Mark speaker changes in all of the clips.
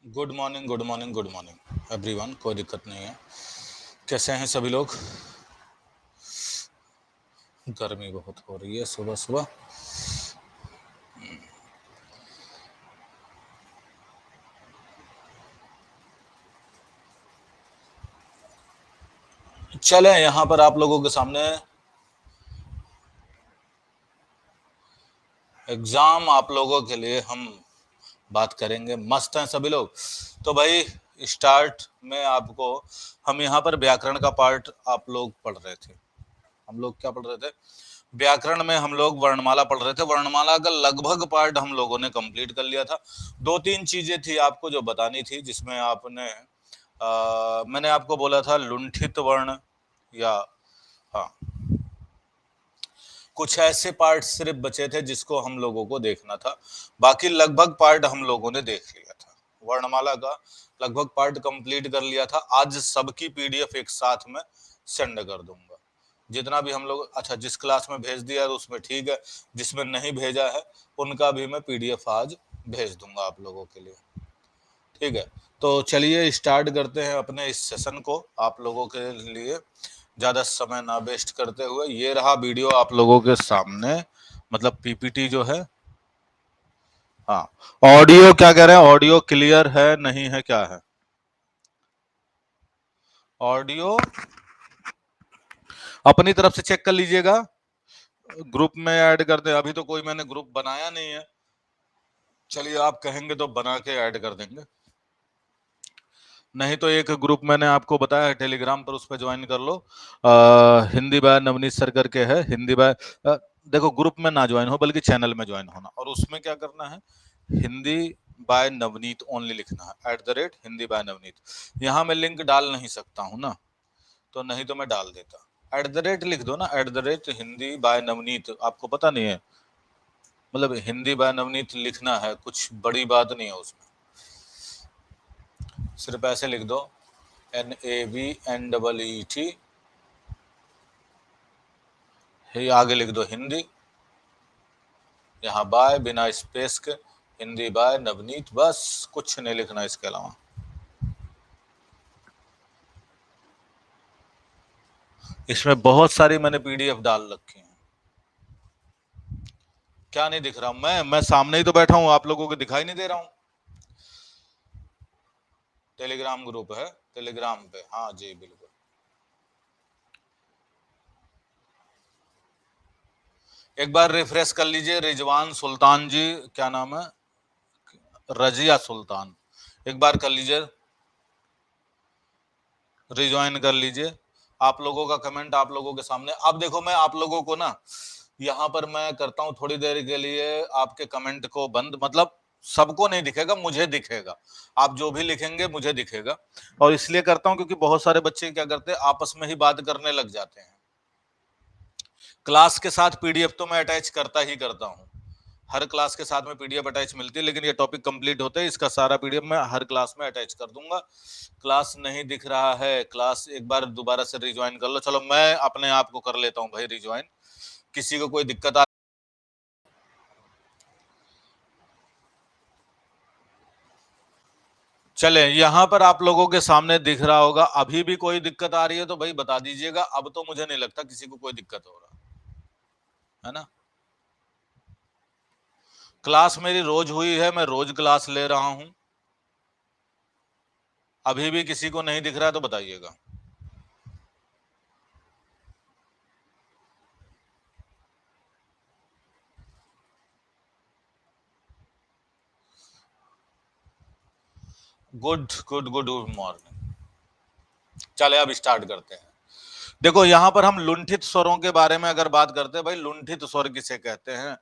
Speaker 1: Good morning, good morning, good morning everyone. कोई दिक्कत नहीं है। कैसे हैं सभी लोग? गर्मी बहुत हो रही है सुबह सुबह। चले यहाँ पर आप लोगों के सामने एग्जाम आप लोगों के लिए हम बात करेंगे। मस्त हैं सभी लोग? तो भाई स्टार्ट में आपको हम यहाँ पर व्याकरण का पार्ट आप लोग पढ़ रहे थे। हम लोग क्या पढ़ रहे थे? व्याकरण में हम लोग वर्णमाला पढ़ रहे थे। वर्णमाला का लगभग पार्ट हम लोगों ने कंप्लीट कर लिया था। दो तीन चीजें थी आपको जो बतानी थी, जिसमें आपने मैंने आपको बोला था लुंठित वर्ण, या हाँ, कुछ ऐसे पार्ट सिर्फ बचे थे जिसको हम लोगों को देखना था। बाकी लगभग पार्ट हम लोगों ने देख लिया था। वर्णमाला का लगभग पार्ट कंप्लीट कर लिया था। आज सबकी पीडीएफ एक साथ में सेंड कर दूंगा। जितना भी हम लोग, अच्छा जिस क्लास में भेज दिया है उसमें ठीक है, जिसमें नहीं भेजा है उनका भी मैं पीडीएफ आज भेज दूंगा आप लोगों के लिए। ठीक है, तो चलिए स्टार्ट करते हैं अपने इस सेशन को आप लोगों के लिए, ज्यादा समय ना वेस्ट करते हुए। ये रहा वीडियो आप लोगों के सामने, मतलब पीपीटी जो है। हाँ, ऑडियो क्या कह रहे हैं? ऑडियो क्लियर है नहीं है, क्या है? ऑडियो अपनी तरफ से चेक कर लीजिएगा। ग्रुप में ऐड कर दे। अभी तो कोई मैंने ग्रुप बनाया नहीं है। चलिए आप कहेंगे तो बना के ऐड कर देंगे। नहीं तो एक ग्रुप मैंने आपको बताया है टेलीग्राम पर, उस पर ज्वाइन कर लो। हिंदी बाय नवनीत सर करके है। हिंदी बाय देखो, ग्रुप में ना ज्वाइन हो बल्कि चैनल में ज्वाइन होना, और उसमें क्या करना है, हिंदी बाय नवनीत ओनली लिखना है, @हिंदी बाय नवनीत। यहाँ मैं लिंक डाल नहीं सकता हूँ ना, तो नहीं तो मैं डाल देता। @ लिख दो ना, @हिंदी बाय नवनीत। आपको पता नहीं है, मतलब हिंदी बाय नवनीत लिखना है, कुछ बड़ी बात नहीं है उसमें। सिर्फ ऐसे लिख दो, NAVNEET, आगे लिख दो हिंदी, यहाँ बाय बिना स्पेस के, हिंदी बाय नवनीत। बस कुछ नहीं लिखना इसके अलावा। इसमें बहुत सारी मैंने पीडीएफ डाल रखी हैं। क्या नहीं दिख रहा? मैं सामने ही तो बैठा हूं, आप लोगों को दिखाई नहीं दे रहा हूं? टेलीग्राम ग्रुप है, टेलीग्राम पे। हाँ जी बिल्कुल। एक बार रिफ्रेश कर लीजिए। रिजवान सुल्तान जी, क्या नाम है? रजिया सुल्तान। एक बार कर लीजिए, रिज्वाइन कर लीजिए। आप लोगों का कमेंट आप लोगों के सामने। अब देखो, मैं आप लोगों को ना यहाँ पर मैं करता हूँ थोड़ी देर के लिए आपके कमेंट को बंद, मतलब सबको नहीं दिखेगा, मुझे दिखेगा। आप जो भी लिखेंगे मुझे दिखेगा। और इसलिए करता हूँ क्योंकि बहुत सारे बच्चे क्या करते हैं, आपस में ही बात करने लग जाते हैं। क्लास के साथ पीडीएफ तो मैं अटैच करता ही करता हूँ। हर क्लास के साथ में पीडीएफ अटैच मिलती है, लेकिन ये टॉपिक कंप्लीट होते हैं इसका सारा पीडीएफ मैं हर क्लास में अटैच कर दूंगा। क्लास नहीं दिख रहा है, क्लास एक बार दोबारा से रिज्वाइन कर लो। चलो मैं अपने आप को कर लेता हूँ भाई रिज्वाइन। किसी को कोई दिक्कत आ? चले, यहां पर आप लोगों के सामने दिख रहा होगा। अभी भी कोई दिक्कत आ रही है तो भाई बता दीजिएगा। अब तो मुझे नहीं लगता किसी को कोई दिक्कत हो रहा है ना। क्लास मेरी रोज हुई है, मैं रोज क्लास ले रहा हूं। अभी भी किसी को नहीं दिख रहा है तो बताइएगा। Good good good morning. चले अब स्टार्ट करते हैं। देखो यहां पर हम लुंठित स्वरों के बारे में अगर बात करते हैं, भाई लुंठित स्वर किसे कहते हैं?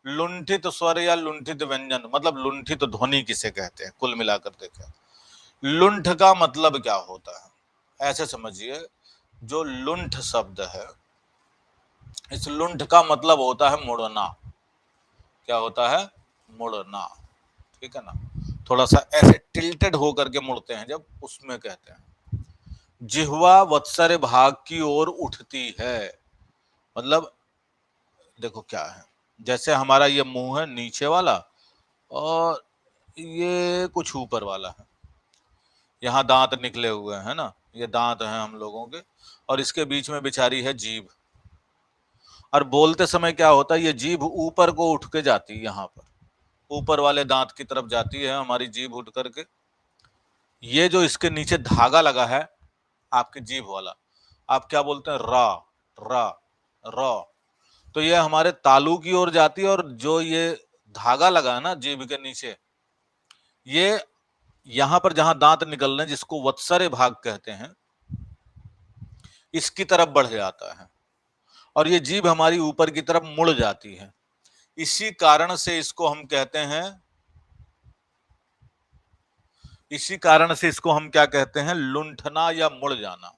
Speaker 1: लुंठित स्वर या लुंठित व्यंजन, मतलब लुंठित ध्वनि किसे कहते हैं? कुल मिलाकर देखें, लुंठ का मतलब क्या होता है? ऐसे समझिए, जो लुंठ शब्द है, इस लुंठ का मतलब होता है मुड़ना। क्या होता है? मुड़ना। ठीक है ना? थोड़ा सा ऐसे टिल्टेड होकर के मुड़ते हैं जब, उसमें कहते हैं। जिह्वा वत्सर भाग की ओर उठती है, मतलब देखो क्या है, जैसे हमारा ये मुंह है नीचे वाला, और ये कुछ ऊपर वाला है, यहाँ दांत निकले हुए हैं ना, ये दांत हैं हम लोगों के, और इसके बीच में बेचारी है जीभ। और बोलते समय क्या होता है, ये जीभ ऊपर को उठ के जाती है, यहाँ पर ऊपर वाले दांत की तरफ जाती है हमारी जीभ उठ करके। ये जो इसके नीचे धागा लगा है आपकी जीभ वाला, आप क्या बोलते हैं, रा रा रा, तो ये हमारे तालू की ओर जाती है। और जो ये धागा लगा है ना जीभ के नीचे, ये यहां पर जहां दांत निकल रहे हैं, जिसको वत्सरे भाग कहते हैं, इसकी तरफ बढ़ जाता है और ये जीभ हमारी ऊपर की तरफ मुड़ जाती है। इसी कारण से इसको हम कहते हैं, इसी कारण से इसको हम क्या कहते हैं, लुंठना या मुड़ जाना।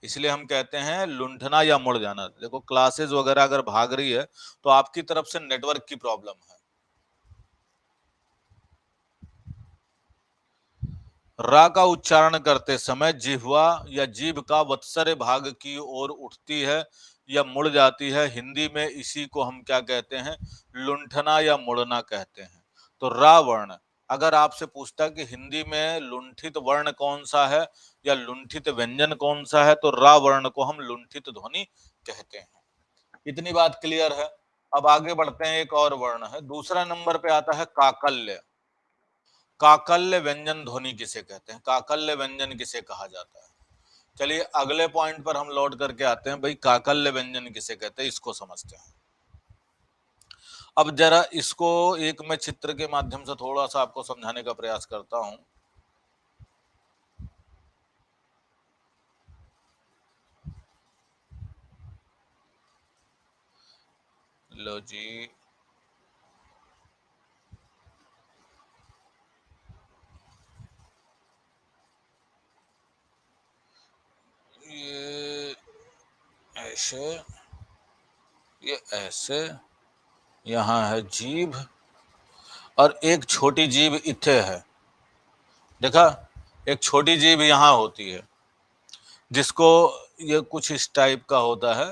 Speaker 1: इसलिए हम कहते हैं लुंठना या मुड़ जाना। देखो क्लासेस वगैरह अगर भाग रही है तो आपकी तरफ से नेटवर्क की प्रॉब्लम है। रा का उच्चारण करते समय जिह्वा या जीभ का वत्सरे भाग की ओर उठती है या मुड़ जाती है। हिंदी में इसी को हम क्या कहते हैं, लुंठना या मुड़ना कहते हैं। तो रा वर्ण, अगर आपसे पूछता कि हिंदी में लुंठित वर्ण कौन सा है या लुंठित व्यंजन कौन सा है, तो रा वर्ण को हम लुंठित ध्वनि कहते हैं। इतनी बात क्लियर है। अब आगे बढ़ते हैं, एक और वर्ण है, दूसरा नंबर पे आता है काकल्य। काकल्य व्यंजन ध्वनि किसे कहते हैं, काकल्य व्यंजन किसे कहा जाता है। चलिए अगले पॉइंट पर हम लौट करके आते हैं, भाई काकल्य व्यंजन किसे कहते हैं, इसको समझते हैं। अब जरा इसको एक मैं चित्र के माध्यम से थोड़ा सा आपको समझाने का प्रयास करता हूं। लो जी, ये ऐसे, ये ऐसे, यहाँ है जीभ और एक छोटी जीभ इत्थे है। देखा, एक छोटी जीभ यहाँ होती है, जिसको ये कुछ इस टाइप का होता है,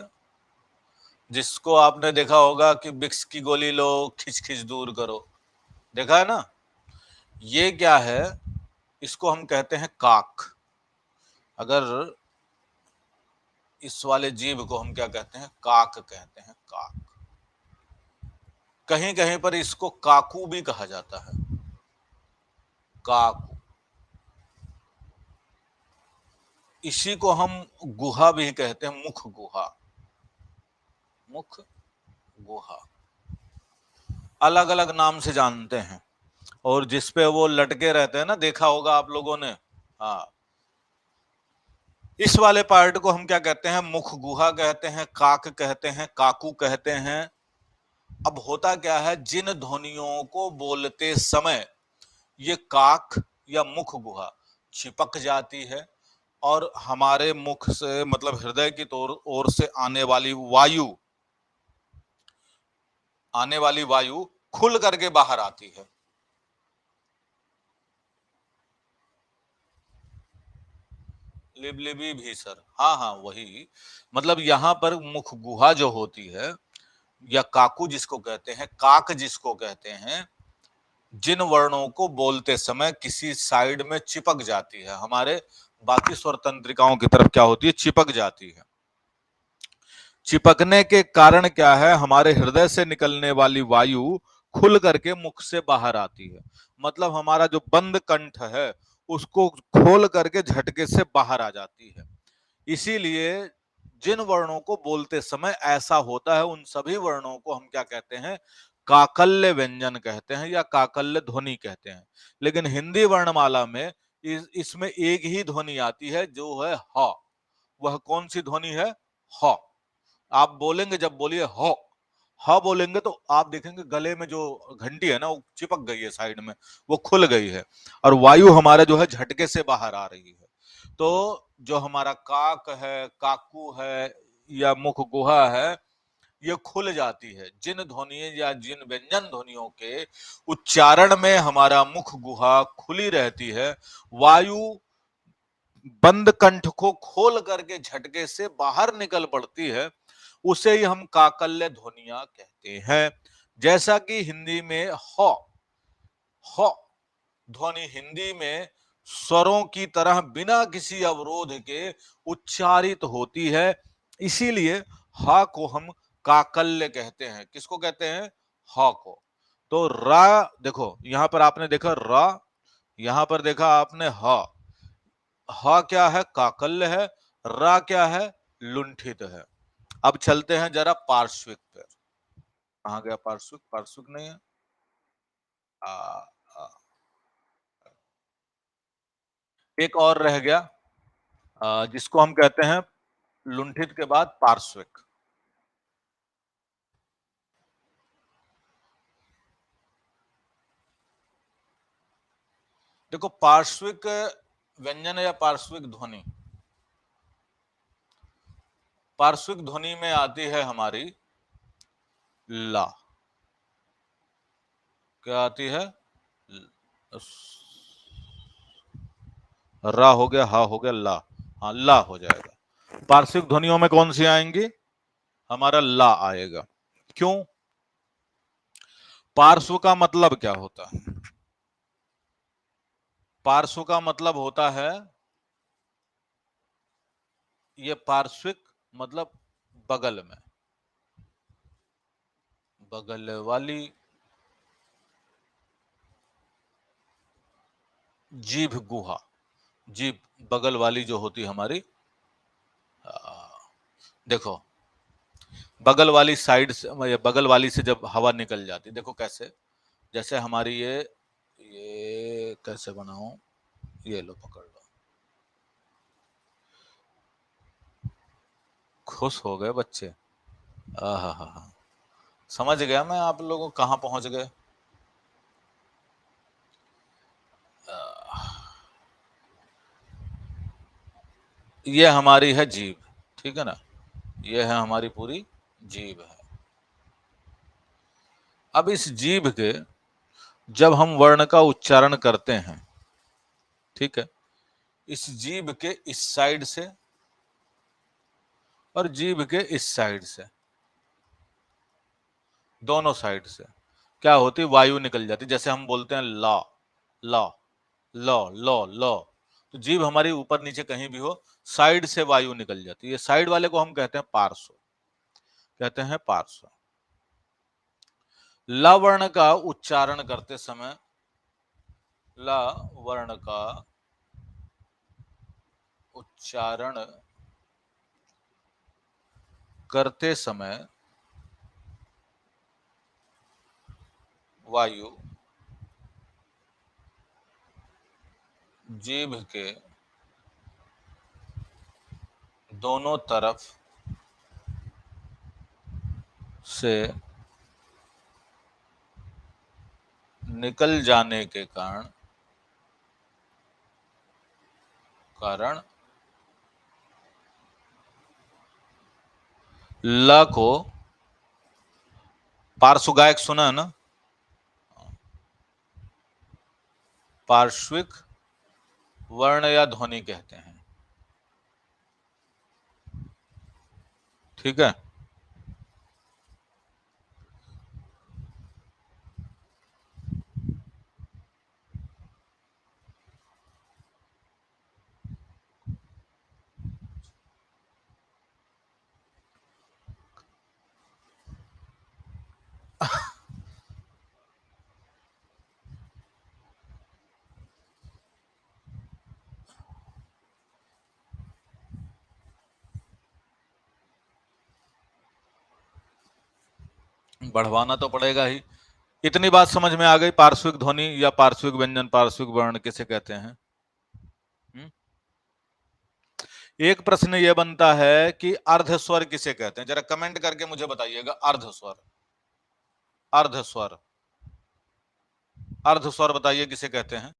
Speaker 1: जिसको आपने देखा होगा कि विक्स की गोली लो खिंच खिंच दूर करो, देखा है ना। ये क्या है, इसको हम कहते हैं काक। अगर इस वाले जीभ को हम क्या कहते हैं, काक कहते हैं, काक। कहीं कहीं पर इसको काकू भी कहा जाता है, काकू। इसी को हम गुहा भी कहते हैं, मुख गुहा, मुख गुहा, अलग अलग नाम से जानते हैं। और जिसपे वो लटके रहते हैं ना, देखा होगा आप लोगों ने, हाँ, इस वाले पार्ट को हम क्या कहते हैं, मुख गुहा कहते हैं, काक कहते हैं, काकू कहते हैं। अब होता क्या है, जिन ध्वनियों को बोलते समय ये काक या मुख गुहा चिपक जाती है और हमारे मुख से मतलब हृदय की ओर से आने वाली वायु खुल करके बाहर आती है। लिबलिबी भीसर, हाँ हाँ वही, मतलब यहाँ पर मुख गुहा जो होती है या काकू जिसको कहते हैं, काक जिसको कहते हैं, जिन वर्णों को बोलते समय किसी साइड में चिपक जाती है, हमारे बाकी स्वर तंत्रिकाओं की तरफ क्या होती है, चिपक जाती है। चिपकने के कारण क्या है, हमारे हृदय से निकलने वाली वायु खुल करके मुख से बाहर आती है। मतलब हमारा जो बंद कंठ है उसको खोल करके झटके से बाहर आ जाती है। इसीलिए जिन वर्णों को बोलते समय ऐसा होता है, उन सभी वर्णों को हम क्या कहते हैं, काकल्य व्यंजन कहते हैं या काकल्य ध्वनि कहते हैं। लेकिन हिंदी वर्णमाला में इसमें एक ही ध्वनि आती है, जो है ह। वह कौन सी ध्वनि है, ह। आप बोलेंगे, जब बोलिए हो, ह बोलेंगे तो आप देखेंगे गले में जो घंटी है ना वो चिपक गई है साइड में, वो खुल गई है और वायु हमारा जो है झटके से बाहर आ रही है। तो जो हमारा काक है, काकू है या मुख गुहा है, ये खुल जाती है जिन ध्वनियों या जिन व्यंजन ध्वनियों के उच्चारण में हमारा मुख गुहा खुली रहती है, वायु बंद कंठ को खोल करके झटके से बाहर निकल पड़ती है, उसे ही हम काकल्य ध्वनियां कहते हैं। जैसा कि हिंदी में ह ध्वनि हिंदी में स्वरों की तरह बिना किसी अवरोध के उच्चारित होती है, इसीलिए हा को हम काकल्य कहते हैं। किसको कहते हैं? हा को। तो रा, देखो यहां पर आपने देखा रा, यहां पर देखा आपने हा। हा क्या है? काकल्य है। रा क्या है? लुंठित है। अब चलते हैं जरा पार्श्विक पे। कहां गया पार्श्विक? पार्श्विक नहीं है। आ, आ, एक और रह गया, जिसको हम कहते हैं लुंठित के बाद पार्श्विक। देखो पार्श्विक व्यंजन या पार्श्विक ध्वनि, पार्श्विक ध्वनि में आती है हमारी ला। क्या आती है? रा हो गया, हा हो गया, ला। हाँ, ला हो जाएगा। पार्श्विक ध्वनियों में कौन सी आएंगी? हमारा ला आएगा। क्यों? पार्श्व का मतलब क्या होता है? पार्श्व का मतलब होता है, ये पार्श्विक मतलब बगल में, बगल वाली जीभ गुहा, जीभ बगल वाली जो होती हमारी, देखो बगल वाली साइड से, बगल वाली से जब हवा निकल जाती, देखो कैसे, जैसे हमारी ये कैसे बनाऊं, ये लो पकड़ लो। खुश हो गए बच्चे। आहा हा हा, समझ गया मैं आप लोगों कहां पहुंच गए। ये हमारी है जीभ, ठीक है ना, ये है हमारी पूरी जीभ है। अब इस जीभ के जब हम वर्ण का उच्चारण करते हैं, ठीक है, इस जीभ के इस साइड से और जीभ के इस साइड से, दोनों साइड से क्या होती, वायु निकल जाती। जैसे हम बोलते हैं ला, ला, लो, लो, लो, तो जीभ हमारी ऊपर नीचे कहीं भी हो, साइड से वायु निकल जाती है। ये साइड वाले को हम कहते हैं पार्श्व, कहते हैं पार्श्व। ल वर्ण का उच्चारण करते समय, ल वर्ण का उच्चारण करते समय वायु जीभ के दोनों तरफ से निकल जाने के कारण ल को, पार्श्व गायक सुना है ना, पार्श्विक वर्ण या ध्वनि कहते हैं, ठीक है। बढ़वाना तो पड़ेगा ही। इतनी बात समझ में आ गई, पार्श्विक ध्वनि या पार्श्विक व्यंजन, पार्श्विक वर्ण किसे कहते हैं। हम्म? एक प्रश्न यह बनता है कि अर्धस्वर किसे कहते हैं, जरा कमेंट करके मुझे बताइएगा। अर्धस्वर, अर्धस्वर, अर्धस्वर बताइए किसे कहते हैं।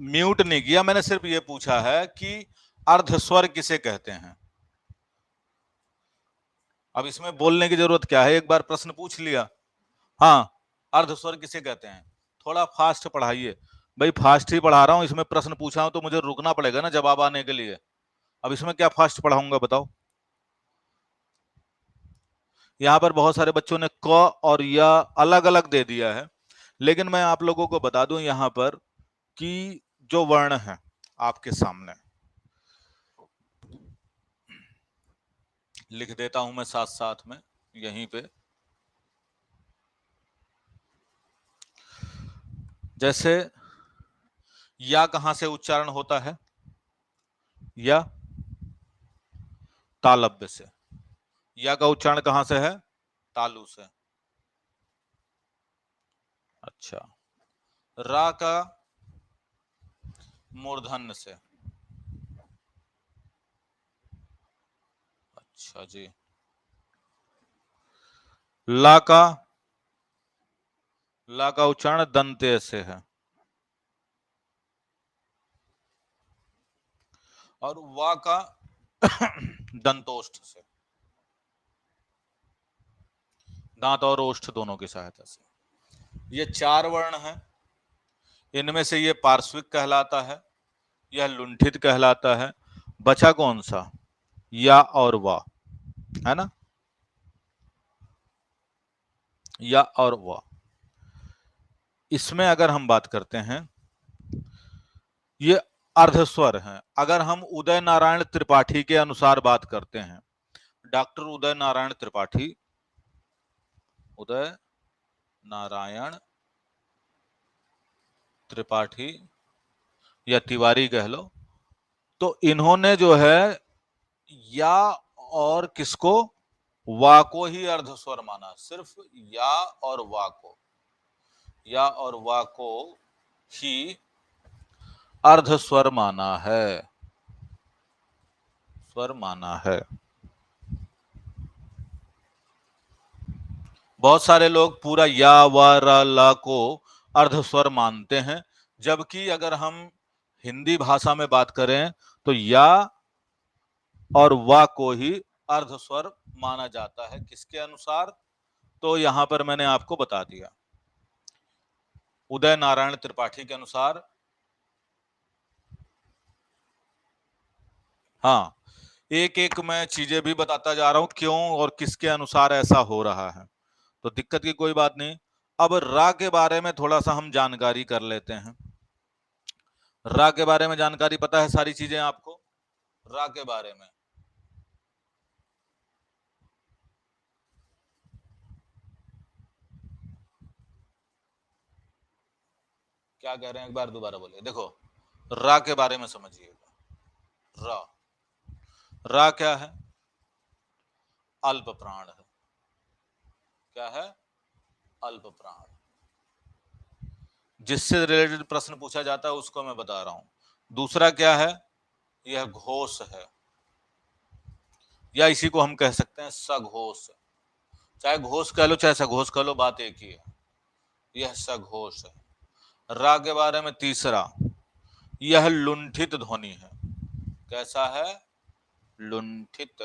Speaker 1: म्यूट नहीं किया, मैंने सिर्फ ये पूछा है कि अर्धस्वर किसे कहते हैं। अब इसमें बोलने की जरूरत क्या है, एक बार प्रश्न पूछ लिया। हाँ, अर्धस्वर किसे कहते हैं। थोड़ा फास्ट पढ़ाइए भाई, फास्ट ही पढ़ा रहा हूं, इसमें प्रश्न पूछा हूं तो मुझे रुकना पड़ेगा ना जवाब आने के लिए। अब इसमें क्या फास्ट पढ़ाऊंगा बताओ। यहां पर बहुत सारे बच्चों ने क और या अलग अलग दे दिया है, लेकिन मैं आप लोगों को बता दूं यहां पर कि जो वर्ण है आपके सामने लिख देता हूं मैं साथ साथ में यहीं पे। जैसे या कहां से उच्चारण होता है, या तालव्य से। या का उच्चारण कहां से है, तालु से। अच्छा, रा का मूर्धन्य से। अच्छा जी। ला का उच्चारण दंते से है। और वा का दंतोष्ठ से, दांत और ओष्ठ दोनों की सहायता से। ये 4 वर्ण हैं, इनमें से ये पार्श्विक कहलाता है, यह लुंठित कहलाता है। बचा कौन सा, या और वा, है ना, या और वा। इसमें अगर हम बात करते हैं, ये अर्धस्वर हैं। अगर हम उदय नारायण त्रिपाठी के अनुसार बात करते हैं, डॉक्टर उदय नारायण त्रिपाठी, उदय नारायण त्रिपाठी या तिवारी कह लो, तो इन्होंने जो है या और किसको, वा को ही अर्धस्वर माना। सिर्फ या और वा को, या और वा को ही अर्धस्वर माना है, स्वर माना है। बहुत सारे लोग पूरा या व र ल को अर्धस्वर मानते हैं, जबकि अगर हम हिंदी भाषा में बात करें तो या और वा को ही अर्धस्वर माना जाता है। किसके अनुसार, तो यहां पर मैंने आपको बता दिया, उदय नारायण त्रिपाठी के अनुसार। हाँ, एक एक मैं चीजें भी बताता जा रहा हूं क्यों और किसके अनुसार ऐसा हो रहा है, तो दिक्कत की कोई बात नहीं। अब रा के बारे में थोड़ा सा हम जानकारी कर लेते हैं। रा के बारे में जानकारी पता है सारी चीजें आपको, रा के बारे में। क्या कह रहे हैं, एक बार दोबारा बोलिए। देखो, रा के बारे में समझिएगा। रा, रा क्या है, अल्प प्राण है। क्या है, अल्प प्राण। जिससे रिलेटेड प्रश्न पूछा जाता है उसको मैं बता रहा हूं। दूसरा क्या है, यह घोष है, या इसी को हम कह सकते हैं सघोष। चाहे घोष कह लो चाहे सघोष कह लो, बात एक ही है, यह सघोष है। रा के बारे में तीसरा, यह लुंठित ध्वनि है। कैसा है, लुंठित,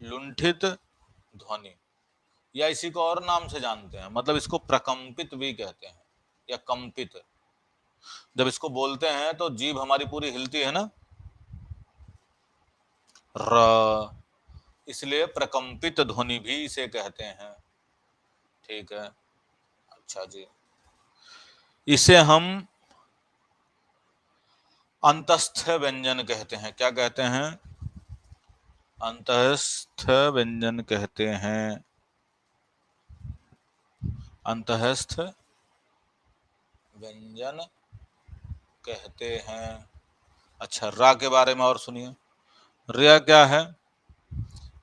Speaker 1: लुंठित ध्वनि, या इसी को और नाम से जानते हैं, मतलब इसको प्रकंपित भी कहते हैं या कंपित। जब इसको बोलते हैं तो जीभ हमारी पूरी हिलती है ना, र, इसलिए प्रकंपित ध्वनि भी इसे कहते हैं। ठीक है, अच्छा जी। इसे हम अंतस्थ व्यंजन कहते हैं। क्या कहते हैं, अंतस्थ व्यंजन कहते हैं, अंतस्थ व्यंजन कहते हैं। अच्छा, रा के बारे में और सुनिए। रा क्या है,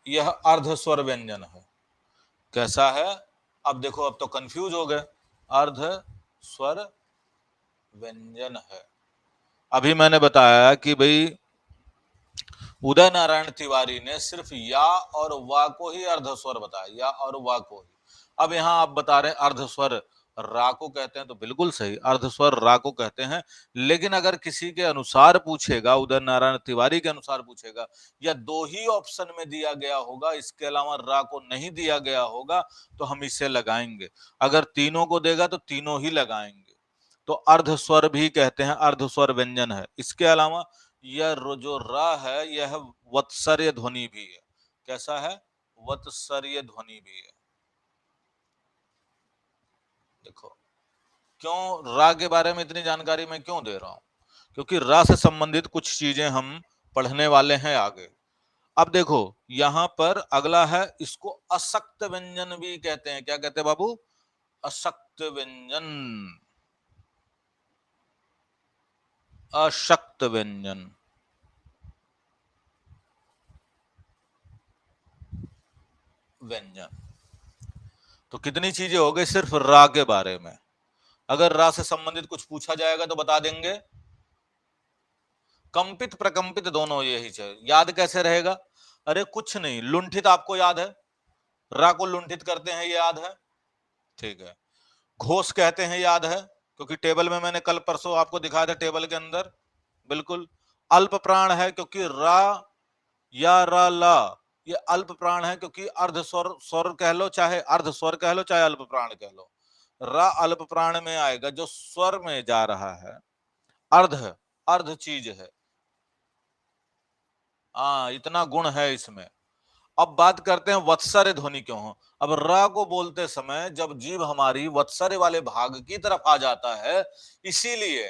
Speaker 1: यह अर्धस्वर व्यंजन है। कैसा है, अब देखो, अब तो कंफ्यूज हो गए, अर्धस्वर व्यंजन है। अभी मैंने बताया कि भाई उदय नारायण तिवारी ने सिर्फ या और वा को ही अर्धस्वर बताया, या और वा को ही। अब यहां आप बता रहे हैं अर्धस्वर, रा को कहते हैं, तो बिल्कुल सही, अर्धस्वर रा को कहते हैं। लेकिन अगर किसी के अनुसार पूछेगा, उदय नारायण तिवारी के अनुसार पूछेगा, या दो ही ऑप्शन में दिया गया होगा, इसके अलावा रा को नहीं दिया गया होगा, तो हम इसे लगाएंगे। अगर तीनों को देगा तो तीनों ही लगाएंगे। तो अर्धस्वर भी कहते हैं, अर्धस्वर व्यंजन है। इसके अलावा यह जो रा है, यह वत्सर्य ध्वनि भी है। कैसा है? वत्सर्य ध्वनि भी है। देखो, क्यों रा के बारे में इतनी जानकारी मैं क्यों दे रहा हूं? क्योंकि रा से संबंधित कुछ चीजें हम पढ़ने वाले हैं आगे। अब देखो, यहां पर अगला है, इसको अशक्त व्यंजन भी कहते हैं। क्या कहते हैं बाबू? अशक्त व्यंजन। अशक्त व्यंजन। व्यंजन। तो कितनी चीजें हो गई सिर्फ रा के बारे में। अगर रा से संबंधित कुछ पूछा जाएगा तो बता देंगे। कंपित प्रकंपित दोनों यही चाहिए। याद कैसे रहेगा? अरे कुछ नहीं, लुंठित आपको याद है, रा को लुंठित करते हैं, ये याद है, ठीक है। घोष कहते हैं, याद है, क्योंकि टेबल में मैंने कल परसों आपको दिखाया था, टेबल के अंदर। बिल्कुल। अल्प प्राण है, क्योंकि रा या रा ला, ये अल्प प्राण है, क्योंकि अर्ध स्वर, स्वर कह लो, चाहे अर्ध स्वर कह लो, चाहे अल्प प्राण कह लो, रा अल्प प्राण में आएगा, जो स्वर में जा रहा है। अर्ध, अर्ध चीज है। हाँ, इतना गुण है इसमें। अब बात करते हैं वत्सर्य ध्वनि क्यों हो। अब र को बोलते समय जब जीभ हमारी वत्सर्य वाले भाग की तरफ आ जाता है, इसीलिए।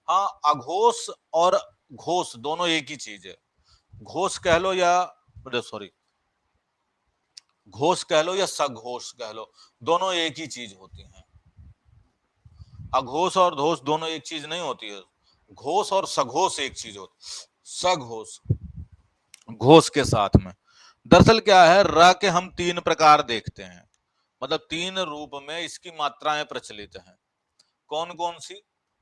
Speaker 1: हाँ, अघोष और घोष दोनों एक ही चीज है। घोष कह लो या, सॉरी, घोष कह लो या सघोष कह लो, दोनों एक ही चीज होती हैं। अघोष और घोष दोनों एक चीज नहीं होती है। घोष और सघोष एक चीज होती। सघोष घोष के साथ में। दरअसल क्या है, र के हम तीन प्रकार देखते हैं, मतलब तीन रूप में इसकी मात्राएं प्रचलित हैं। कौन कौन सी?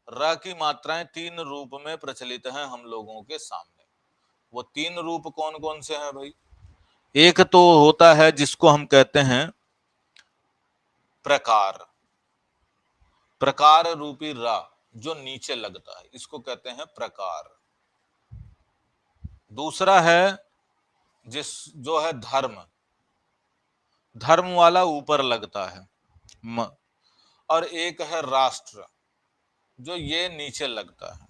Speaker 1: र की मात्राएं तीन रूप में प्रचलित हैं हम लोगों के सामने। वो तीन रूप कौन कौन से हैं भाई? एक तो होता है जिसको हम कहते हैं प्रकार। प्रकार रूपी रा जो नीचे लगता है, इसको कहते हैं प्रकार। दूसरा है जो है धर्म। धर्म वाला ऊपर लगता है, म। और एक है राष्ट्र, जो ये नीचे लगता है।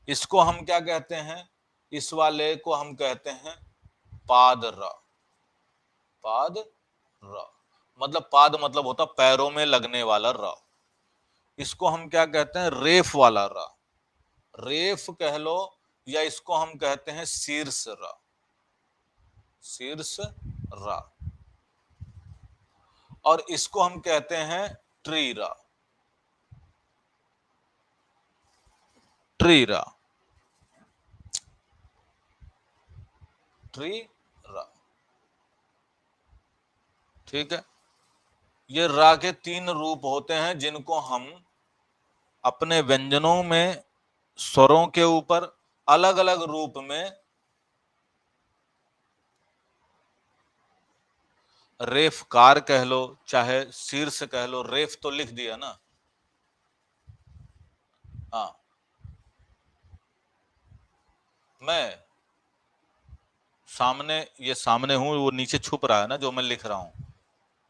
Speaker 1: इसको हम क्या कहते हैं? इस वाले को हम कहते हैं पाद र। पाद र मतलब, पाद मतलब होता पैरों में लगने वाला र। इसको हम क्या कहते हैं? रेफ वाला र। रेफ कह लो, या इसको हम कहते हैं शीर्ष र। शीर्ष र। और इसको हम कहते हैं ट्री र। ट्री र। ट्री र। ठीक है। ये रा के तीन रूप होते हैं, जिनको हम अपने व्यंजनों में स्वरों के ऊपर अलग अलग रूप में रेफ कार कह लो, चाहे शीर्ष कह लो। रेफ तो लिख दिया ना। हाँ, मैं सामने, ये सामने हूं, वो नीचे छुप रहा है ना जो मैं लिख रहा हूं,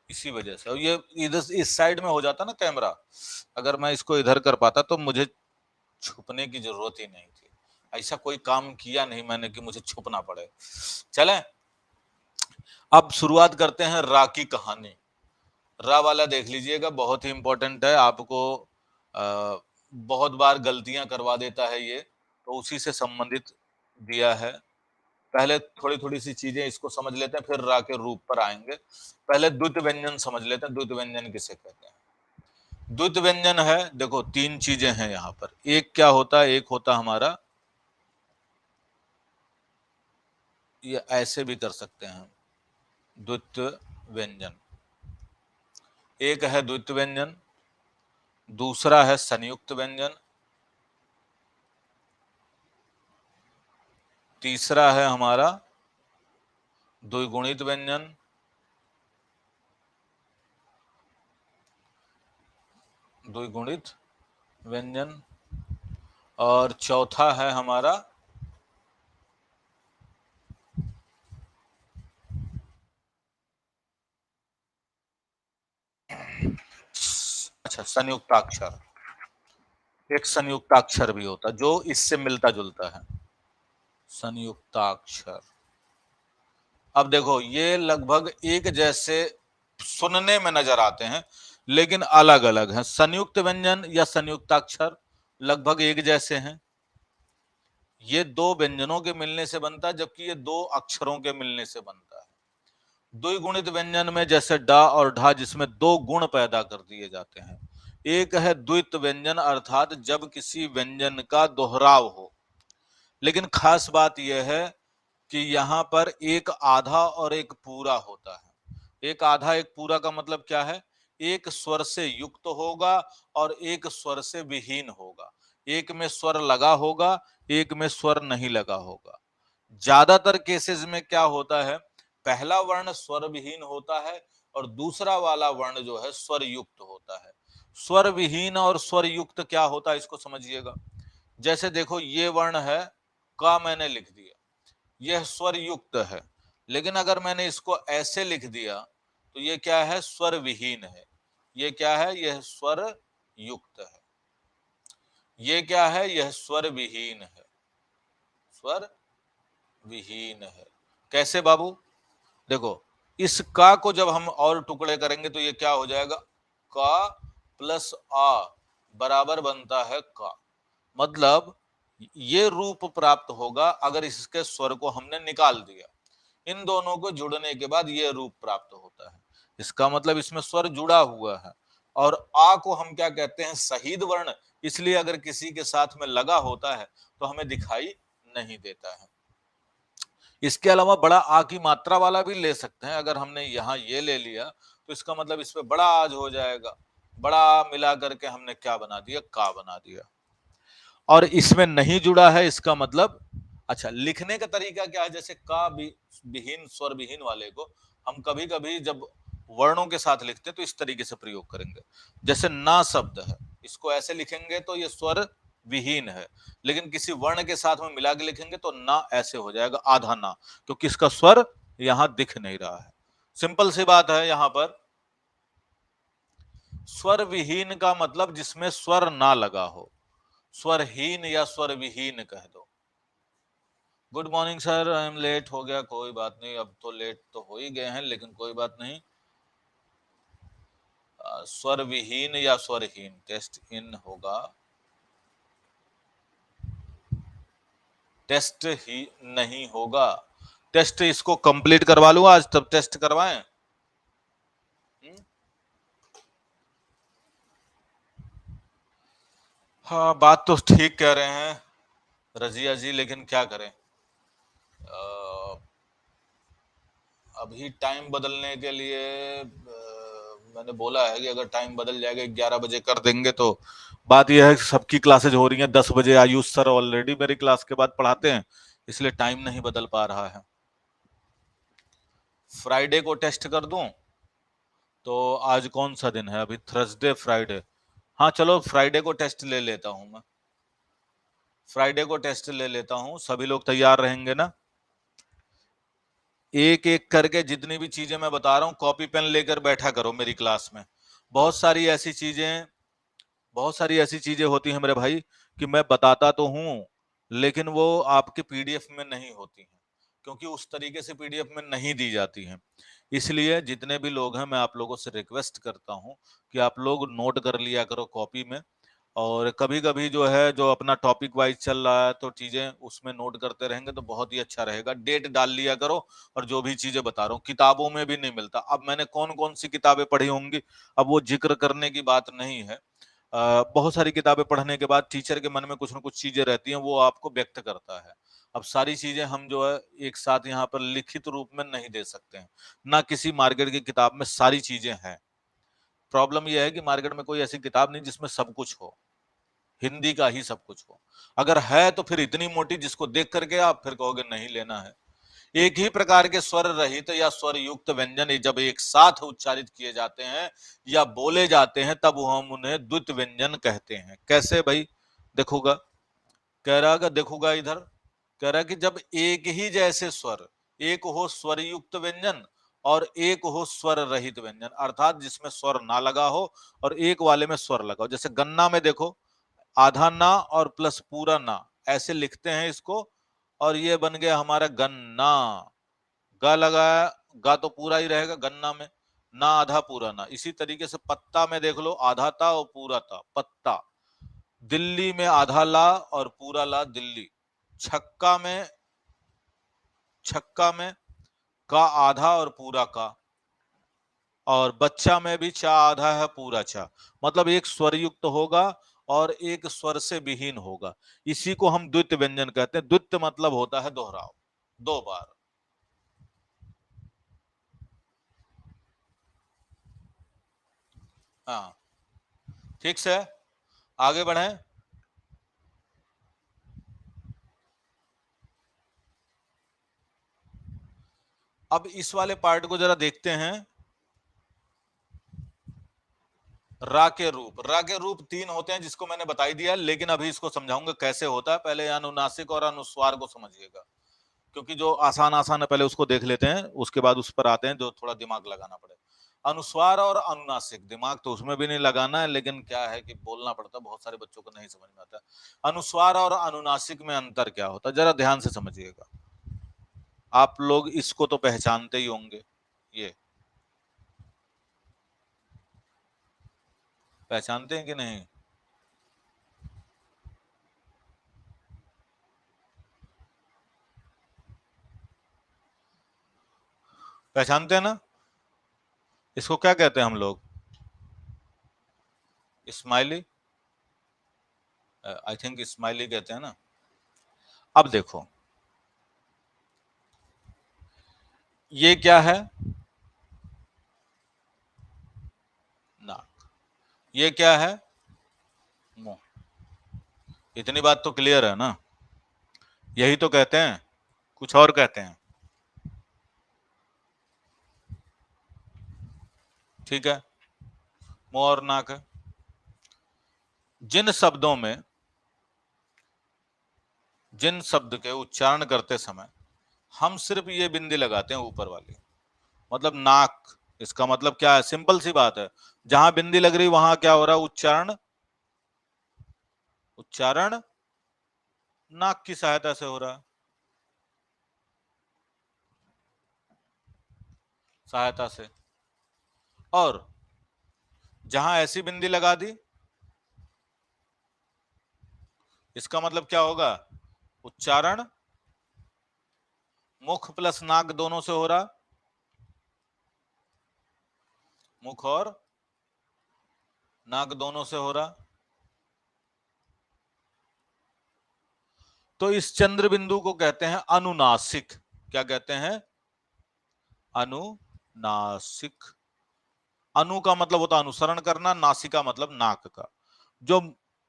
Speaker 1: इसी वजह से। और ये इधर इस साइड में हो जाता ना कैमरा, अगर मैं इसको इधर कर पाता तो मुझे छुपने की जरूरत ही नहीं थी। ऐसा कोई काम किया नहीं मैंने कि मुझे छुपना पड़े। चलें, अब शुरुआत करते हैं रा की कहानी। रा वाला देख लीजिएगा, बहुत ही इंपॉर्टेंट है। आपको बहुत बार गलतियां करवा देता है ये, तो उसी से संबंधित दिया है। पहले थोड़ी थोड़ी सी चीजें इसको समझ लेते हैं, फिर रा के रूप पर आएंगे। पहले द्वित व्यंजन समझ लेते हैं। द्वित व्यंजन किसे कहते हैं? द्वित व्यंजन है, देखो तीन चीजें हैं यहाँ पर। एक क्या होता है? एक होता हमारा, ये ऐसे भी कर सकते हैं, द्वित व्यंजन। एक है द्वित व्यंजन, दूसरा है संयुक्त व्यंजन, तीसरा है हमारा द्विगुणित व्यंजन, द्विगुणित व्यंजन, और चौथा है हमारा अच्छा संयुक्ताक्षर। एक संयुक्ताक्षर भी होता जो इससे मिलता जुलता है, संयुक्ताक्षर। अब देखो ये लगभग एक जैसे सुनने में नजर आते हैं लेकिन अलग अलग हैं। संयुक्त व्यंजन या संयुक्ताक्षर लगभग एक जैसे हैं। ये दो व्यंजनों के मिलने से बनता है, जबकि ये दो अक्षरों के मिलने से बनता है। द्विगुणित व्यंजन में जैसे डा और ढा, जिसमें दो गुण पैदा कर दिए जाते हैं। एक है द्वित व्यंजन, अर्थात जब किसी व्यंजन का दोहराव हो। लेकिन खास बात यह है कि यहां पर एक आधा और एक पूरा होता है। एक आधा एक पूरा का मतलब क्या है? एक स्वर से युक्त होगा और एक स्वर से विहीन होगा। एक में स्वर लगा होगा, एक में स्वर नहीं लगा होगा। ज्यादातर केसेस में क्या होता है, पहला वर्ण स्वर विहीन होता है और दूसरा वाला वर्ण जो है स्वर युक्त होता है। स्वर विहीन और स्वर युक्त क्या होता है इसको समझिएगा। जैसे देखो ये वर्ण है का, मैंने लिख दिया, यह स्वर युक्त है। लेकिन अगर मैंने इसको ऐसे लिख दिया तो ये क्या है? स्वर विहीन है। ये क्या है? यह स्वर युक्त है। ये क्या है? यह स्वर विहीन है। स्वर विहीन है। कैसे बाबू? देखो इस का को जब हम और टुकड़े करेंगे तो ये क्या हो जाएगा? का प्लस आ बराबर बनता है का। मतलब ये रूप प्राप्त होगा अगर इसके स्वर को हमने निकाल दिया। इन दोनों को जुड़ने के बाद ये रूप प्राप्त होता है। इसका मतलब इसमें स्वर जुड़ा हुआ है। और आ को हम क्या कहते हैं? शहीद वर्ण। इसलिए अगर किसी के साथ में लगा होता है तो हमें दिखाई नहीं देता है। इसके अलावा बड़ा आ की मात्रा वाला भी ले सकते हैं। अगर हमने यहाँ ये ले लिया तो इसका मतलब इस पे बड़ा आज हो जाएगा। बड़ा आ मिला करके हमने क्या बना दिया? का बना दिया। और इसमें नहीं जुड़ा है, इसका मतलब अच्छा लिखने का तरीका क्या है? जैसे का विहीन, स्वर विहीन वाले को हम कभी कभी जब वर्णों के साथ लिखते हैं तो इस तरीके से प्रयोग करेंगे। जैसे ना शब्द है, इसको ऐसे लिखेंगे तो ये स्वर विहीन है, लेकिन किसी वर्ण के साथ में मिला के लिखेंगे तो ना ऐसे हो जाएगा, आधा ना, क्योंकि इसका स्वर यहां दिख नहीं रहा है। सिंपल सी बात है। यहां पर स्वर विहीन का मतलब जिसमें स्वर ना लगा हो। स्वरहीन या स्वर विहीन कह दो। Good morning sir, I am late हो गया, कोई बात नहीं, अब तो लेट तो हो ही गए हैं लेकिन कोई बात नहीं। स्वर विहीन या स्वरहीन, टेस्ट इन होगा, टेस्ट ही नहीं होगा। टेस्ट इसको कंप्लीट करवा लूं आज, तब टेस्ट करवाएं। हाँ बात तो ठीक कह रहे हैं रजिया जी, लेकिन क्या करें? अभी टाइम बदलने के लिए मैंने बोला है कि अगर टाइम बदल जाएगा 11 बजे कर देंगे तो बात यह है कि सबकी क्लासेज हो रही हैं 10 बजे। आयुष सर ऑलरेडी मेरी क्लास के बाद पढ़ाते हैं, इसलिए टाइम नहीं बदल पा रहा है। फ्राइडे को टेस्ट कर दूं तो आज कौन सा दिन है? अभी थर्सडे, फ्राइडे। हाँ चलो फ्राइडे को टेस्ट ले लेता हूं मैं। फ्राइडे को टेस्ट ले लेता हूं। सभी लोग तैयार रहेंगे ना? एक एक करके जितनी भी चीजें मैं बता रहा हूं कॉपी पेन लेकर बैठा करो मेरी क्लास में। बहुत सारी ऐसी चीजें, बहुत सारी ऐसी चीजें होती हैं मेरे भाई कि मैं बताता तो हूं लेकिन वो आपके पीडीएफ में नहीं होती हैं, क्योंकि उस तरीके से पीडीएफ में नहीं दी जाती हैं। इसलिए जितने भी लोग हैं मैं आप लोगों से रिक्वेस्ट करता हूं कि आप लोग नोट कर लिया करो कॉपी में। और कभी कभी जो है, जो अपना टॉपिक वाइज चल रहा है तो चीजें उसमें नोट करते रहेंगे तो बहुत ही अच्छा रहेगा। डेट डाल लिया करो। और जो भी चीजें बता रहा हूँ किताबों में भी नहीं मिलता। अब मैंने कौन कौन सी किताबें पढ़ी होंगी, अब वो जिक्र करने की बात नहीं है। बहुत सारी किताबें पढ़ने के बाद टीचर के मन में कुछ ना कुछ चीजें रहती हैं, वो आपको व्यक्त करता है। अब सारी चीजें हम जो है एक साथ यहाँ पर लिखित रूप में नहीं दे सकते हैं। ना किसी मार्केट की किताब में सारी चीजें हैं। प्रॉब्लम यह है कि मार्केट में कोई ऐसी किताब नहीं जिसमें सब कुछ हो, हिंदी का ही सब कुछ हो। अगर है तो फिर इतनी मोटी जिसको देख करके आप फिर कहोगे नहीं लेना है। एक ही प्रकार के स्वर रहित या स्वर युक्त व्यंजन जब एक साथ उच्चारित किए जाते हैं या बोले जाते हैं तब हम उन्हें द्वित व्यंजन कहते हैं। कैसे भाई? देखोगा, कह रहा कि देखोगा इधर, कह रहा कि जब एक ही जैसे स्वर, एक हो स्वर युक्त व्यंजन और एक हो स्वर रहित व्यंजन, अर्थात जिसमें स्वर ना लगा हो और एक वाले में स्वर लगा हो। जैसे गन्ना में देखो, आधा ना और प्लस पूरा ना, ऐसे लिखते हैं इसको, और ये बन गया हमारा गन्ना। गा लगाया, गा तो पूरा ही रहेगा गन्ना में, ना आधा पूरा ना। इसी तरीके से पत्ता में देख लो, आधा था और पूरा था, पत्ता। दिल्ली में आधा ला और पूरा ला दिल्ली। छक्का में, छक्का में का आधा और पूरा का। और बच्चा में भी चा आधा है पूरा चा। मतलब एक स्वर युक्त होगा और एक स्वर से विहीन होगा। इसी को हम द्वित व्यंजन कहते हैं। द्वित मतलब होता है दोहराव, दो बार। हाँ, ठीक से आगे बढ़े। अब इस वाले पार्ट को जरा देखते हैं। रा के रूप, रा के रूप तीन होते हैं जिसको मैंने बता ही दिया, लेकिन अभी इसको समझाऊंगा कैसे होता है। पहले अनुनासिक और अनुस्वार को समझिएगा, क्योंकि जो आसान आसान है पहले उसको देख लेते हैं, उसके बाद उस पर आते हैं जो थोड़ा दिमाग लगाना पड़े। अनुस्वार और अनुनासिक, दिमाग तो उसमें भी नहीं लगाना है, लेकिन क्या है कि बोलना पड़ता है, बहुत सारे बच्चों को नहीं समझ में आता। अनुस्वार और अनुनासिक में अंतर क्या होता है, जरा ध्यान से समझिएगा। आप लोग इसको तो पहचानते ही होंगे, ये पहचानते हैं कि नहीं? पहचानते हैं ना? इसको क्या कहते हैं हम लोग? स्माइली, आई थिंक स्माइली कहते हैं ना। अब देखो, ये क्या है? नाक। ये क्या है? मुंह। इतनी बात तो क्लियर है ना? यही तो कहते हैं, कुछ और कहते हैं। ठीक है, मुंह और नाक है। जिन शब्दों में, जिन शब्द के उच्चारण करते समय हम सिर्फ ये बिंदी लगाते हैं ऊपर वाली, मतलब नाक, इसका मतलब क्या है? सिंपल सी बात है, जहां बिंदी लग रही वहां क्या हो रहा है? उच्चारण, उच्चारण नाक की सहायता से हो रहा है, सहायता से। और जहां ऐसी बिंदी लगा दी, इसका मतलब क्या होगा? उच्चारण मुख प्लस नाक दोनों से हो रहा, मुख और नाक दोनों से हो रहा। तो इस चंद्र बिंदु को कहते हैं अनुनासिक। क्या कहते हैं? अनुनासिक। अनु का मतलब होता है अनुसरण करना, नासिका मतलब नाक का, जो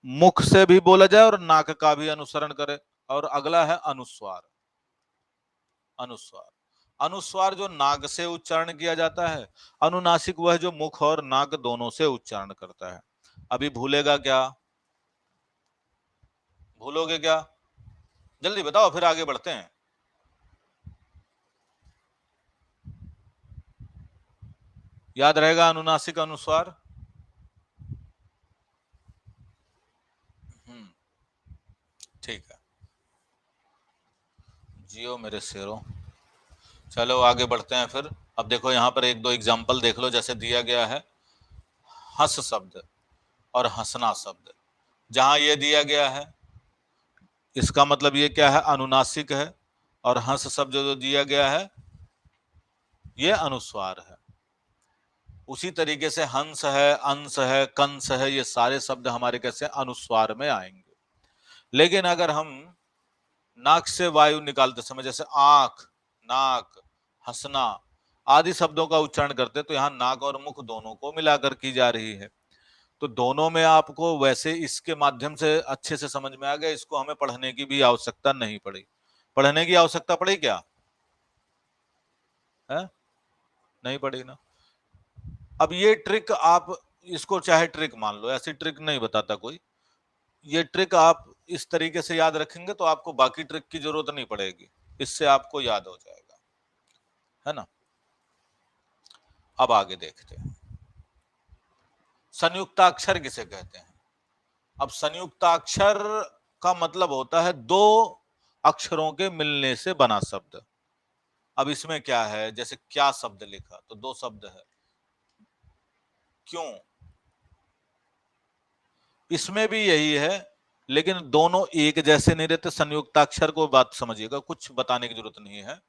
Speaker 1: मुख से भी बोला जाए और नाक का भी अनुसरण करे। और अगला है अनुस्वार। अनुस्वार, अनुस्वार जो नाक से उच्चारण किया जाता है। अनुनासिक वह जो मुख और नाक दोनों से उच्चारण करता है। अभी भूलेगा क्या? भूलोगे क्या? जल्दी बताओ, फिर आगे बढ़ते हैं। याद रहेगा अनुनासिक अनुस्वार? ठीक है, जियो मेरे शेरों। चलो आगे बढ़ते हैं फिर। अब देखो यहाँ पर एक दो एग्जाम्पल देख लो, जैसे दिया गया है हंस शब्द और हंसना शब्द। जहां ये दिया गया है, इसका मतलब ये क्या है? अनुनासिक है। और हंस शब्द जो दिया गया है, ये अनुस्वार है। उसी तरीके से हंस है, अंश है, कंस है, ये सारे शब्द हमारे कैसे अनुस्वार में आएंगे। लेकिन अगर हम नाक से वायु निकालते समय, जैसे आंख, नाक, हंसना आदि शब्दों का उच्चारण करते, तो यहाँ नाक और मुख दोनों को मिलाकर की जा रही है। तो दोनों में आपको वैसे इसके माध्यम से अच्छे से समझ में आ गया, इसको हमें पढ़ने की भी आवश्यकता नहीं पड़ी। पढ़ने की आवश्यकता पड़ी क्या? है, नहीं पढ़ी ना। अब ये ट्रिक आप इसको चाहे ट्रिक मान लो, ऐसी ट्रिक नहीं बताता कोई, ये ट्रिक आप इस तरीके से याद रखेंगे तो आपको बाकी ट्रिक की जरूरत नहीं पड़ेगी, इससे आपको याद हो जाएगा, है ना। अब आगे देखते हैं संयुक्ताक्षर किसे कहते हैं। अब संयुक्ताक्षर का मतलब होता है दो अक्षरों के मिलने से बना शब्द। अब इसमें क्या है, जैसे क्या शब्द लिखा तो दो शब्द है, क्यों, इसमें भी यही है, लेकिन दोनों एक जैसे नहीं रहते। संयुक्ताक्षर को बात समझिएगा, कुछ बताने की जरूरत नहीं है।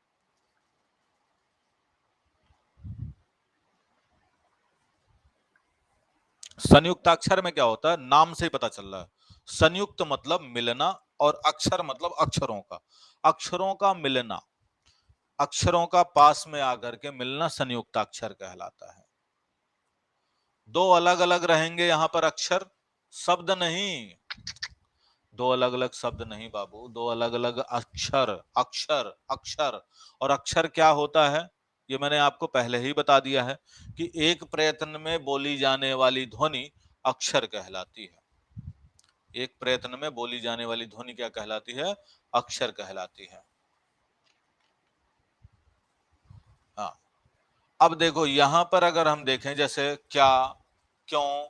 Speaker 1: संयुक्ताक्षर में क्या होता है, नाम से ही पता चल रहा है। संयुक्त मतलब मिलना और अक्षर मतलब अक्षरों का, अक्षरों का मिलना, अक्षरों का पास में आकर के मिलना संयुक्ताक्षर कहलाता है। दो अलग अलग रहेंगे यहां पर अक्षर, शब्द नहीं, दो अलग अलग शब्द नहीं बाबू, दो अलग अलग अक्षर, अक्षर अक्षर। और अक्षर क्या होता है ये मैंने आपको पहले ही बता दिया है कि एक प्रयत्न में बोली जाने वाली ध्वनि अक्षर कहलाती है। एक प्रयत्न में बोली जाने वाली ध्वनि क्या कहलाती है, अक्षर कहलाती है। हाँ, अब देखो यहां पर अगर हम देखें, जैसे क्या, क्यों,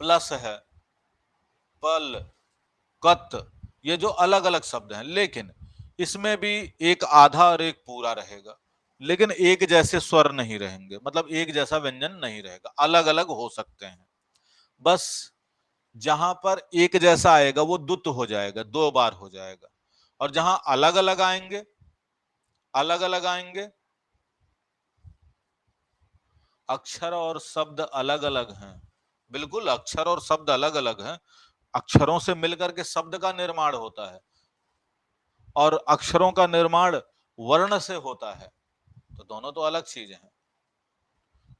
Speaker 1: प्लस है, पल, कत, ये जो अलग अलग शब्द हैं, लेकिन इसमें भी एक आधा और एक पूरा रहेगा, लेकिन एक जैसे स्वर नहीं रहेंगे, मतलब एक जैसा व्यंजन नहीं रहेगा, अलग अलग हो सकते हैं। बस जहां पर एक जैसा आएगा वो दुत्त हो जाएगा, दो बार हो जाएगा, और जहां अलग अलग आएंगे, अलग अलग आएंगे, अक्षर और शब्द अलग अलग हैं, बिल्कुल अक्षर और शब्द अलग अलग हैं। अक्षरों से मिलकर के शब्द का निर्माण होता है और अक्षरों का निर्माण वर्ण से होता है, तो दोनों तो अलग चीजें हैं।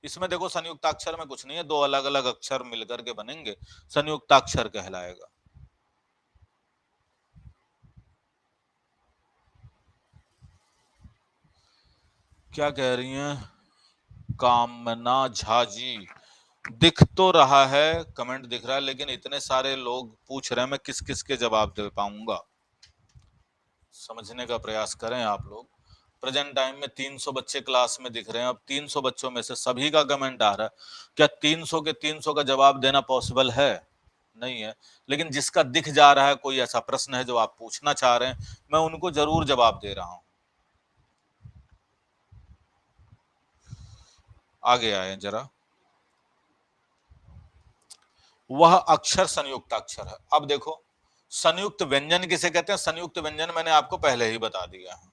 Speaker 1: इसमें देखो संयुक्ताक्षर में कुछ नहीं है, दो अलग अलग अक्षर मिलकर के बनेंगे, संयुक्ताक्षर कहलाएगा। क्या कह रही हैं कामना झा जी, दिख तो रहा है, कमेंट दिख रहा है, लेकिन इतने सारे लोग पूछ रहे हैं, मैं किस किस के जवाब दे पाऊंगा, समझने का प्रयास करें आप लोग। प्रेजेंट टाइम में 300 बच्चे क्लास में दिख रहे हैं, अब 300 बच्चों में से सभी का कमेंट आ रहा है, क्या 300 के 300 का जवाब देना पॉसिबल है, नहीं है। लेकिन जिसका दिख जा रहा है, कोई ऐसा प्रश्न है जो आप पूछना चाह रहे हैं, मैं उनको जरूर जवाब दे रहा हूं। आगे आए जरा, वह अक्षर संयुक्त अक्षर है। अब देखो संयुक्त व्यंजन किसे कहते हैं, संयुक्त व्यंजन मैंने आपको पहले ही बता दिया है।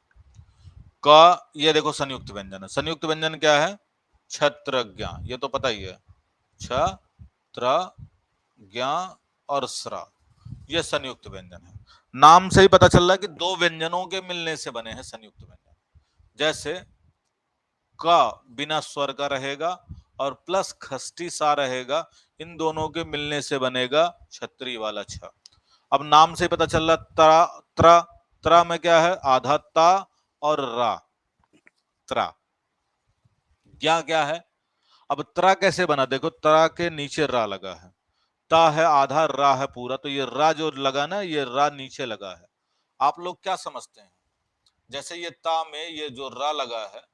Speaker 1: का ये देखो संयुक्त व्यंजन है, संयुक्त व्यंजन क्या है, छत्र ज्ञा, ये तो पता ही है, छ त्र ज्ञा और स्रा, ये संयुक्त व्यंजन है। नाम से ही पता चल रहा है कि दो व्यंजनों के मिलने से बने हैं संयुक्त व्यंजन। जैसे का बिना स्वर का रहेगा और प्लस खष्टी सा रहेगा, इन दोनों के मिलने से बनेगा छत्री वाला छ। अब नाम से पता चल रहा, त्रा, त्रा, त्रा में क्या है, आधा ता और रा, त्रा। ज्ञा क्या है, अब त्रा कैसे बना, देखो त्रा के नीचे रा लगा है, ता है आधा, रा है पूरा, तो ये रा जो लगा ना, ये रा नीचे लगा है। आप लोग क्या समझते हैं, जैसे ये ता में ये जो रा लगा है,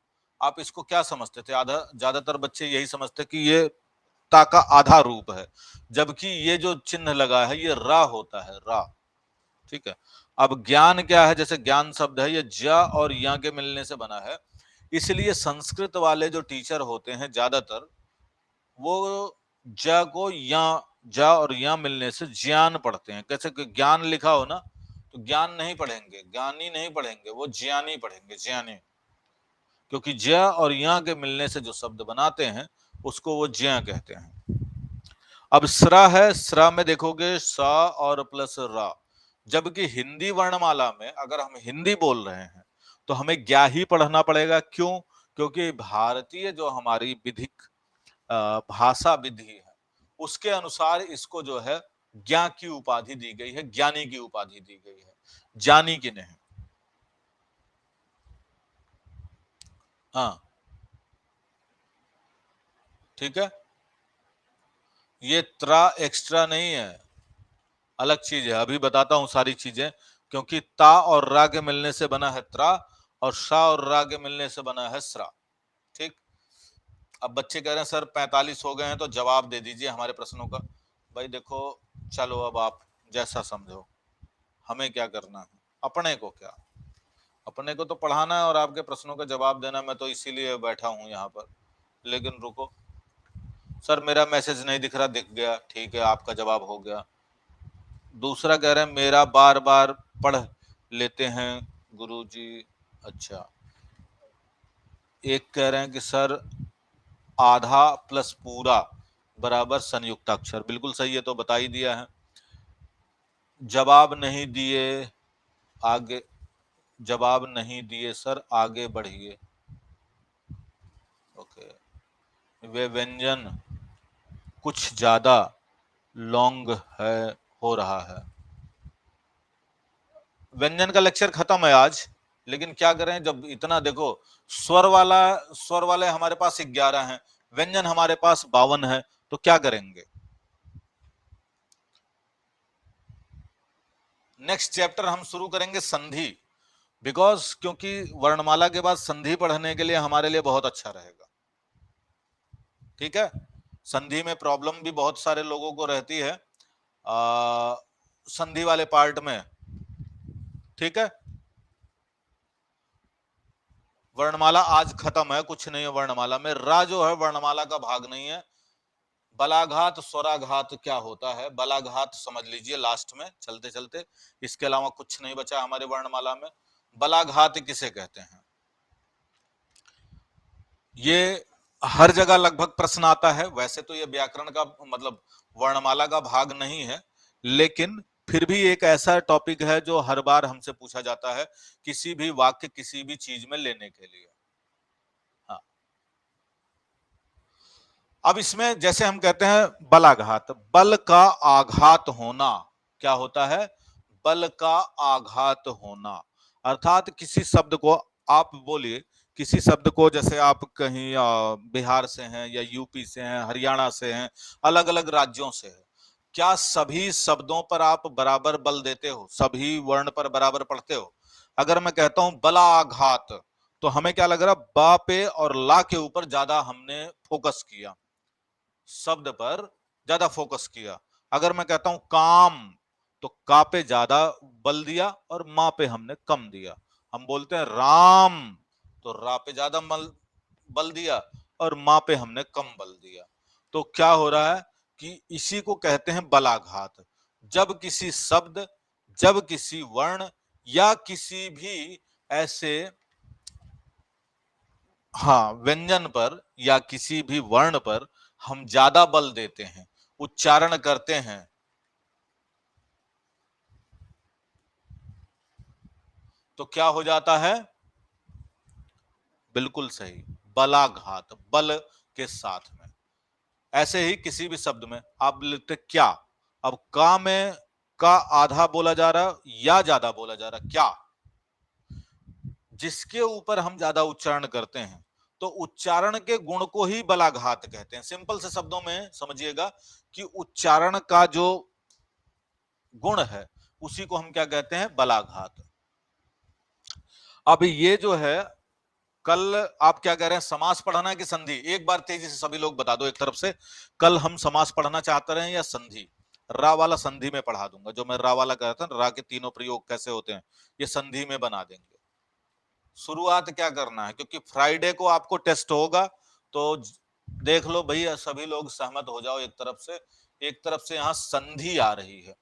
Speaker 1: आप इसको क्या समझते थे, आधा, ज्यादातर बच्चे यही समझते कि ये ता का आधा रूप है, जबकि ये जो चिन्ह लगा है ये रा होता है, रा, ठीक है। अब ज्ञान क्या है, जैसे ज्ञान शब्द है, ये ज और या के मिलने से बना है, इसलिए संस्कृत वाले जो टीचर होते हैं ज्यादातर, वो ज को या, ज और या मिलने से ज्ञान पढ़ते हैं। कैसे कि ज्ञान लिखा हो ना, तो ज्ञान नहीं पढ़ेंगे, ज्ञानी नहीं पढ़ेंगे, वो ज्ञानी पढ़ेंगे, ज्ञानी, क्योंकि ज और या के मिलने से जो शब्द बनाते हैं उसको वो ज्ञा कहते हैं। अब स्रा है, स्रा में देखोगे सा और प्लस रा, जबकि हिंदी वर्णमाला में अगर हम हिंदी बोल रहे हैं तो हमें ज्ञा ही पढ़ना पड़ेगा, क्यों, क्योंकि भारतीय जो हमारी विधिक भाषा विधि है उसके अनुसार इसको जो है ज्ञा की उपाधि दी गई है, ज्ञानी की उपाधि दी गई है, ज्ञानी की नहीं। हाँ, ठीक है, ये त्रा एक्स्ट्रा नहीं है, अलग चीज है, अभी बताता हूं सारी चीजें। क्योंकि ता और रा के मिलने से बना है त्रा, और शा और रा के मिलने से बना है स्रा। ठीक, अब बच्चे कह रहे हैं सर 45 हो गए हैं तो जवाब दे दीजिए हमारे प्रश्नों का। भाई देखो, चलो अब आप जैसा समझो, हमें क्या करना है, अपने को क्या, अपने को तो पढ़ाना है और आपके प्रश्नों का जवाब देना, मैं तो इसीलिए बैठा हूं यहाँ पर। लेकिन रुको, सर मेरा मैसेज नहीं दिख रहा, दिख गया, ठीक है, आपका जवाब हो गया। दूसरा कह रहे हैं मेरा बार बार पढ़ लेते हैं गुरुजी। अच्छा, एक कह रहे हैं कि सर आधा प्लस पूरा बराबर संयुक्ताक्षर, बिल्कुल सही है, तो बता ही दिया है। जवाब नहीं दिए, आगे, जवाब नहीं दिए सर, आगे बढ़िए। ओके, वे व्यंजन कुछ ज्यादा लॉन्ग है, हो रहा है। व्यंजन का लेक्चर खत्म है आज, लेकिन क्या करें, जब इतना देखो, स्वर वाले हमारे पास 11 हैं, व्यंजन हमारे पास 52 है, तो क्या करेंगे। नेक्स्ट चैप्टर हम शुरू करेंगे संधि, बिकॉज क्योंकि वर्णमाला के बाद संधि पढ़ने के लिए हमारे लिए बहुत अच्छा रहेगा। ठीक है, संधि में प्रॉब्लम भी बहुत सारे लोगों को रहती है संधि वाले पार्ट में। ठीक है, वर्णमाला आज खत्म है, कुछ नहीं है वर्णमाला में। रा जो है वर्णमाला का भाग नहीं है। बलाघात स्वराघात क्या होता है, बलाघात समझ लीजिए लास्ट में चलते चलते, इसके अलावा कुछ नहीं बचा हमारे वर्णमाला में। बलाघात किसे कहते हैं, ये हर जगह लगभग प्रश्न आता है। वैसे तो ये व्याकरण का मतलब वर्णमाला का भाग नहीं है, लेकिन फिर भी एक ऐसा टॉपिक है जो हर बार हमसे पूछा जाता है किसी भी वाक्य किसी भी चीज में लेने के लिए। हाँ, अब इसमें जैसे हम कहते हैं बलाघात, बल का आघात होना, क्या होता है, बल का आघात होना। अर्थात किसी शब्द को, आप बोलिए किसी शब्द को, जैसे आप कहीं बिहार से हैं या यूपी से हैं, हरियाणा से हैं, अलग अलग राज्यों से हैं, क्या सभी शब्दों पर आप बराबर बल देते हो, सभी वर्ण पर बराबर पढ़ते हो। अगर मैं कहता हूं बलाघात, तो हमें क्या लग रहा, बा पे और ला के ऊपर ज्यादा हमने फोकस किया, शब्द पर ज्यादा फोकस किया। अगर मैं कहता हूं काम, तो का पे ज्यादा बल दिया और मां पे हमने कम दिया। हम बोलते हैं राम, तो रा पे ज्यादा बल दिया और मां पे हमने कम बल दिया। तो क्या हो रहा है कि इसी को कहते हैं बलाघात। जब किसी शब्द, जब किसी वर्ण या किसी भी ऐसे, हाँ, व्यंजन पर या किसी भी वर्ण पर हम ज्यादा बल देते हैं, उच्चारण करते हैं, तो क्या हो जाता है, बिल्कुल सही, बलाघात, बल के साथ में। ऐसे ही किसी भी शब्द में आप लिखते क्या, अब का में का आधा बोला जा रहा या ज्यादा बोला जा रहा, क्या, जिसके ऊपर हम ज्यादा उच्चारण करते हैं, तो उच्चारण के गुण को ही बलाघात कहते हैं। सिंपल से शब्दों में समझिएगा कि उच्चारण का जो गुण है उसी को हम क्या कहते हैं, बलाघात। अब ये जो है, कल आप क्या कह रहे हैं, समास पढ़ना है कि संधि, एक बार तेजी से सभी लोग बता दो एक तरफ से, कल हम समास पढ़ना चाहते रहे या संधि। रा वाला संधि में पढ़ा दूंगा, जो मैं रा वाला कहता था, रा के तीनों प्रयोग कैसे होते हैं, ये संधि में बना देंगे। शुरुआत क्या करना है, क्योंकि फ्राइडे को आपको टेस्ट होगा, तो देख लो भैया, सभी लोग सहमत हो जाओ एक तरफ से। एक तरफ से यहां संधि आ रही है,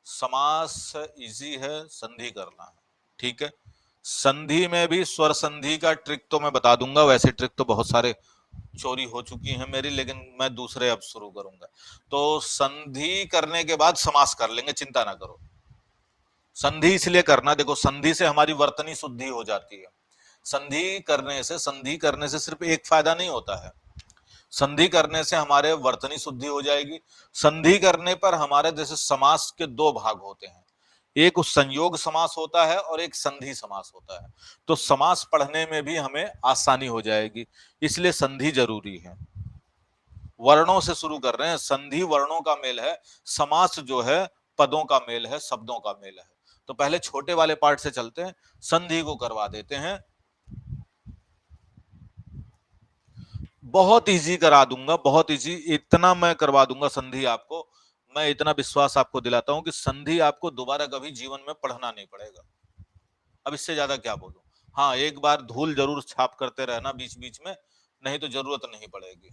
Speaker 1: समास इजी है, संधि करना है। ठीक है, संधि में भी स्वर संधि का ट्रिक तो मैं बता दूंगा, वैसे ट्रिक तो बहुत सारे चोरी हो चुकी है मेरी, लेकिन मैं दूसरे अब शुरू करूंगा। तो संधि करने के बाद समास कर लेंगे, चिंता ना करो। संधि इसलिए करना, देखो संधि से हमारी वर्तनी शुद्धि हो जाती है। संधि करने से सिर्फ एक फायदा नहीं होता है, संधि करने से हमारे वर्तनी शुद्धि हो जाएगी। संधि करने पर हमारे जैसे समास के दो भाग होते हैं, एक संयोग समास होता है और एक संधि समास होता है। तो समास पढ़ने में भी हमें आसानी हो जाएगी, इसलिए संधि जरूरी है। वर्णों से शुरू कर रहे हैं, संधि वर्णों का मेल है, समास जो है पदों का मेल है, शब्दों का मेल है। तो पहले छोटे वाले पार्ट से चलते हैं, संधि को करवा देते हैं। बहुत इजी करा दूंगा, बहुत इजी, इतना मैं करवा दूंगा संधि आपको, मैं इतना विश्वास आपको दिलाता हूं कि संधि आपको दोबारा कभी जीवन में पढ़ना नहीं पड़ेगा। अब इससे ज्यादा क्या बोलूं। हाँ, एक बार धूल जरूर छाप करते रहना बीच बीच में, नहीं तो जरूरत नहीं पड़ेगी।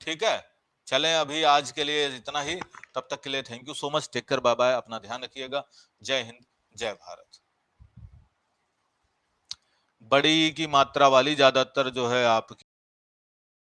Speaker 1: ठीक है, चलें अभी आज के लिए इतना ही। तब तक के लिए thank you so much, take care, bye bye, अपना ध्यान रखिएगा। जय हिंद, जय भारत। बड़ी की मात्रा वाली ज्यादातर जो है आपकी